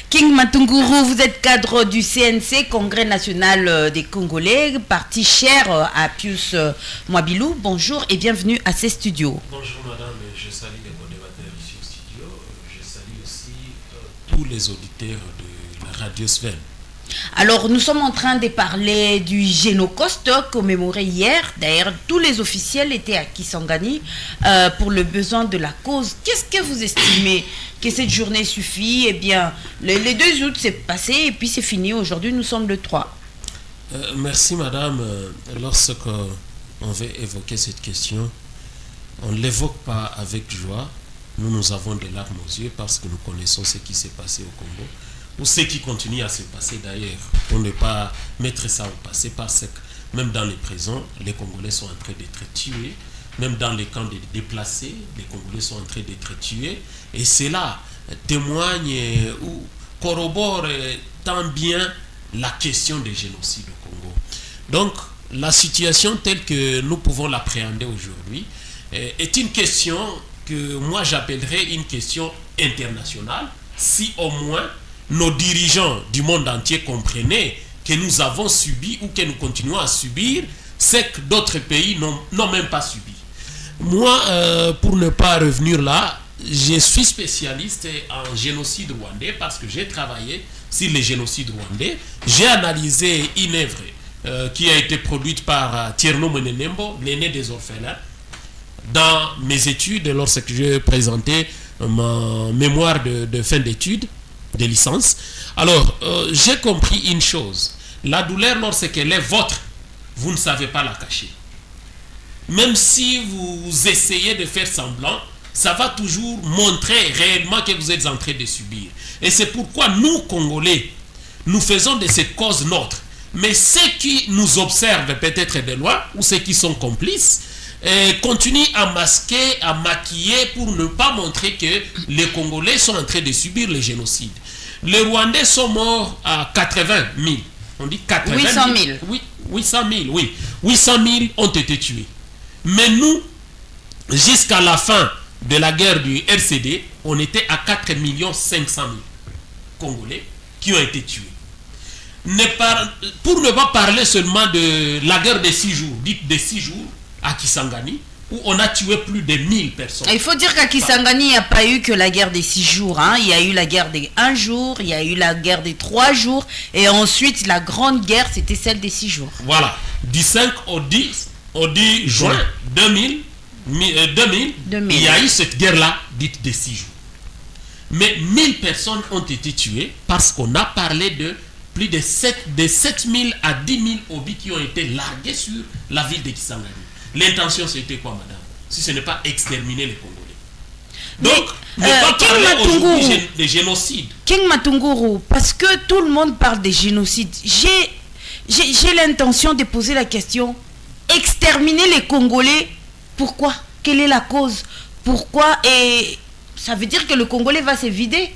King Matunguru, vous êtes cadre du CNC, Congrès national des Congolais, parti cher à Pius Mwabilou. Bonjour et bienvenue à ces studios. Bonjour madame, je salue les modérateurs ici au studio. Je salue aussi tous les auditeurs de la radio Sven. Alors, nous sommes en train de parler du Génocoste commémoré hier. D'ailleurs, tous les officiels étaient à Kisangani pour le besoin de la cause. Qu'est-ce que vous estimez que cette journée suffit? Eh bien, le 2 août, c'est passé et puis c'est fini. Aujourd'hui, nous sommes le 3. Merci madame. Lorsque on veut évoquer cette question, on ne l'évoque pas avec joie. Nous avons des larmes aux yeux parce que nous connaissons ce qui s'est passé au Congo. Ou ce qui continue à se passer d'ailleurs, pour ne pas mettre ça au passé, parce que même dans les prisons, les Congolais sont en train d'être tués, même dans les camps des déplacés, les Congolais sont en train d'être tués, et cela témoigne ou corrobore tant bien la question des génocides au Congo. Donc, la situation telle que nous pouvons l'appréhender aujourd'hui est une question que moi j'appellerais une question internationale, si au moins nos dirigeants du monde entier comprenaient que nous avons subi ou que nous continuons à subir ce que d'autres pays n'ont même pas subi. Moi, pour ne pas revenir là, je suis spécialiste en génocide rwandais parce que j'ai travaillé sur les génocides rwandais. J'ai analysé une œuvre qui a été produite par Tierno Menenembo, l'aîné des orphelins, dans mes études lorsque je présentais ma mémoire de fin d'études, de licence. Alors, j'ai compris une chose. La douleur, lorsqu'elle est votre, vous ne savez pas la cacher. Même si vous essayez de faire semblant, ça va toujours montrer réellement que vous êtes en train de subir. Et c'est pourquoi nous, Congolais, nous faisons de cette cause notre. Mais ceux qui nous observent peut-être de loin, ou ceux qui sont complices, continue à masquer, à maquiller pour ne pas montrer que les Congolais sont en train de subir le génocide. Les Rwandais sont morts à 80 000. On dit 80 000. 800 000. Oui, 800 000, oui. 800 000 ont été tués. Mais nous, jusqu'à la fin de la guerre du RCD, on était à 4 500 000 Congolais qui ont été tués. Pour ne pas parler seulement de la guerre des 6 jours, dite des 6 jours, à Kisangani, où on a tué plus de 1000 personnes. Il faut dire qu'à Kisangani, il n'y a pas eu que la guerre des 6 jours. Hein. Il y a eu la guerre des 1 jour, il y a eu la guerre des 3 jours, et ensuite la grande guerre, c'était celle des 6 jours. Voilà, du 5 au 10 juin 2000, il y a eu cette guerre-là, dite des 6 jours. Mais 1000 personnes ont été tuées parce qu'on a parlé de plus de 7 000 à 10 000 obus qui ont été largués sur la ville de Kisangani. L'intention, c'était quoi, madame? Si ce n'est pas exterminer les Congolais. Donc, ne pas parler aujourd'hui de génocide. King Matunguru, parce que tout le monde parle de génocide, j'ai l'intention de poser la question, exterminer les Congolais, pourquoi? Quelle est la cause? Pourquoi? Et ça veut dire que le Congolais va se vider?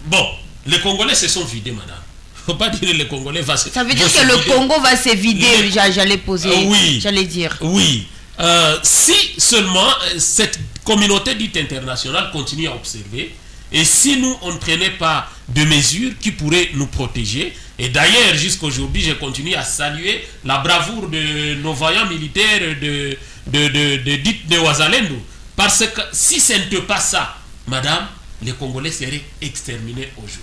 Bon, les Congolais se sont vidés, madame. Faut pas dire que les Congolais vont se vider. Ça veut dire que le Congo va se vider, j'allais poser, oui, j'allais dire. Oui, si seulement cette communauté dite internationale continue à observer, et si nous, on ne prenait pas de mesures qui pourraient nous protéger, et d'ailleurs, jusqu'à aujourd'hui, je continue à saluer la bravoure de nos vaillants militaires de Ouazalendo, parce que si ce n'était pas ça, madame, les Congolais seraient exterminés aujourd'hui.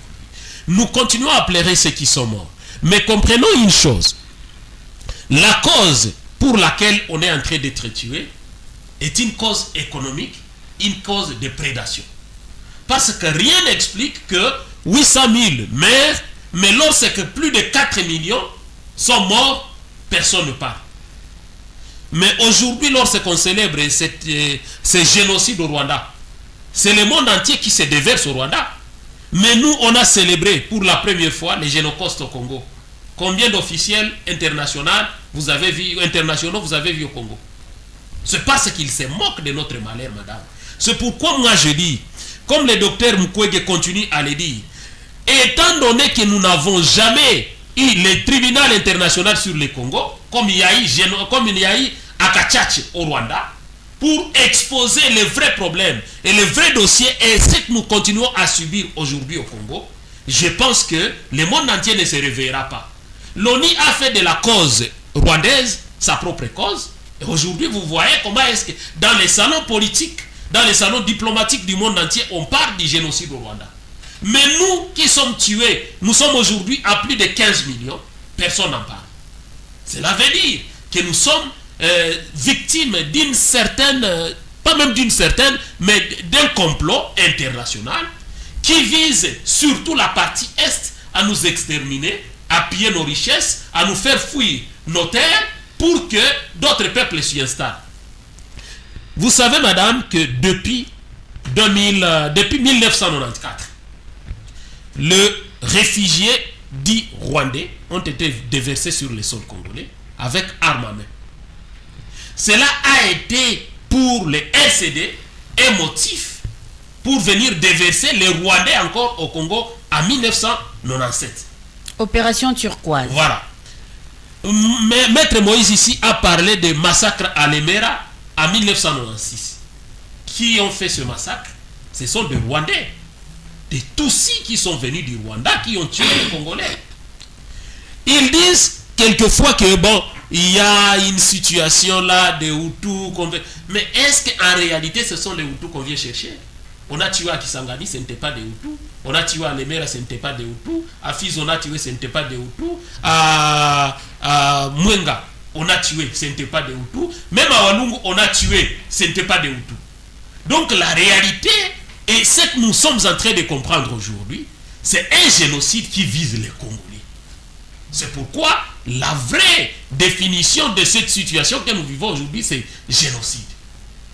Nous continuons à pleurer ceux qui sont morts. Mais comprenons une chose. La cause pour laquelle on est en train d'être tué est une cause économique, une cause de prédation. Parce que rien n'explique que 800 000 meurent, mais lorsque plus de 4 millions sont morts, personne ne parle. Mais aujourd'hui, lorsqu'on célèbre ce génocide au Rwanda, c'est le monde entier qui se déverse au Rwanda. Mais nous, on a célébré pour la première fois les génocodes au Congo. Combien d'officiels internationaux vous avez vu au Congo? C'est parce qu'ils se moquent de notre malheur, madame. C'est pourquoi moi je dis, comme le docteur Mukwege continue à le dire, étant donné que nous n'avons jamais eu le tribunal international sur le Congo, comme il y a eu à Kachache au Rwanda, pour exposer les vrais problèmes et les vrais dossiers et ce que nous continuons à subir aujourd'hui au Congo, je pense que le monde entier ne se réveillera pas. L'ONU a fait de la cause rwandaise sa propre cause. Et aujourd'hui, vous voyez comment est-ce que dans les salons politiques, dans les salons diplomatiques du monde entier, on parle du génocide au Rwanda. Mais nous qui sommes tués, nous sommes aujourd'hui à plus de 15 millions, personne n'en parle. Cela veut dire que nous sommes victimes d'une certaine, pas même d'une certaine, mais d'un complot international qui vise surtout la partie Est à nous exterminer, à piller nos richesses, à nous faire fuir nos terres pour que d'autres peuples s'y installent. Vous savez, madame, que depuis 1994, les réfugiés dits rwandais ont été déversés sur le sol congolais avec armes à main. Cela a été pour les LCD un motif pour venir déverser les Rwandais encore au Congo en 1997. Opération turquoise. Voilà. Mais Maître Moïse ici a parlé de massacre à Lemera en 1996. Qui ont fait ce massacre? Ce sont des Rwandais, des Tutsis qui sont venus du Rwanda, qui ont tué les Congolais. Ils disent quelquefois que bon, il y a une situation là de Hutus, mais est-ce qu'en réalité ce sont les Hutus qu'on vient chercher? On a tué à Kisangani, ce n'était pas des Hutus. On a tué à Lemera, ce n'était pas des Hutus. À Fiz, on a tué, ce n'était pas des Hutus. À Mwenga, on a tué, ce n'était pas des Hutus. Même à Walungu, on a tué, ce n'était pas des Hutus. Donc la réalité, et ce que nous sommes en train de comprendre aujourd'hui, c'est un génocide qui vise les Congolais. C'est pourquoi la vraie définition de cette situation que nous vivons aujourd'hui, c'est génocide.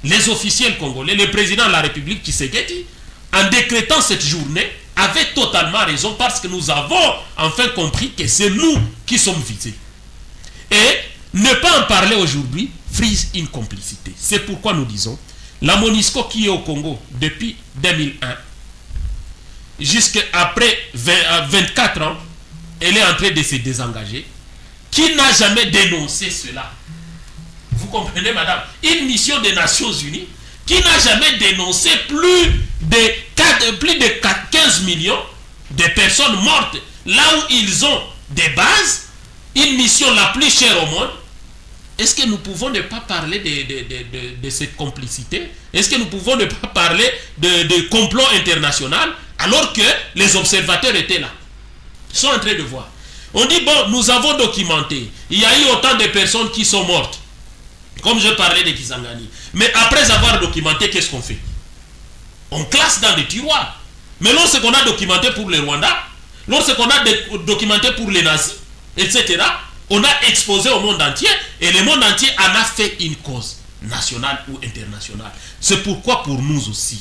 Les officiels congolais, le président de la République Tshisekedi, en décrétant cette journée, avait totalement raison parce que nous avons enfin compris que c'est nous qui sommes visés. Et ne pas en parler aujourd'hui frise une complicité. C'est pourquoi nous disons, la MONUSCO qui est au Congo depuis 2001, jusqu'à après 24 ans, elle est en train de se désengager. Qui n'a jamais dénoncé cela? Vous comprenez, madame? Une mission des Nations Unies qui n'a jamais dénoncé plus de 15 millions de personnes mortes là où ils ont des bases, une mission la plus chère au monde. Est-ce que nous pouvons ne pas parler de cette complicité? Est-ce que nous pouvons ne pas parler de complot international alors que les observateurs étaient là? Ils sont en train de voir. On dit, bon, nous avons documenté. Il y a eu autant de personnes qui sont mortes. Comme je parlais de Kisangani. Mais après avoir documenté, qu'est-ce qu'on fait? On classe dans des tiroirs. Mais lorsqu'on a documenté pour les Rwandais, lorsqu'on a documenté pour les nazis, etc., on a exposé au monde entier et le monde entier en a fait une cause nationale ou internationale. C'est pourquoi pour nous aussi,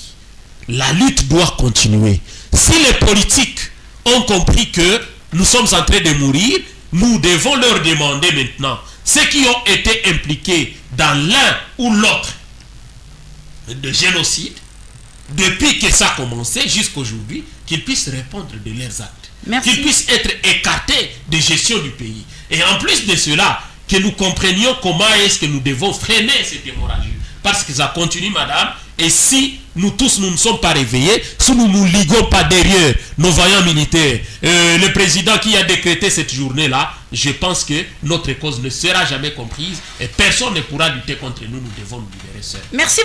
la lutte doit continuer. Si les politiques ont compris que nous sommes en train de mourir, nous devons leur demander maintenant, ceux qui ont été impliqués dans l'un ou l'autre de génocide, depuis que ça a commencé jusqu'à aujourd'hui, qu'ils puissent répondre de leurs actes. Qu'ils puissent être écartés de gestion du pays. Et en plus de cela, que nous comprenions comment est-ce que nous devons freiner cette hémorragie. Parce que ça continue, madame, et si nous tous nous ne sommes pas réveillés, si nous ne nous liguons pas derrière nos vaillants militaires, le président qui a décrété cette journée-là, je pense que notre cause ne sera jamais comprise et personne ne pourra lutter contre nous, nous devons nous libérer seuls. Merci.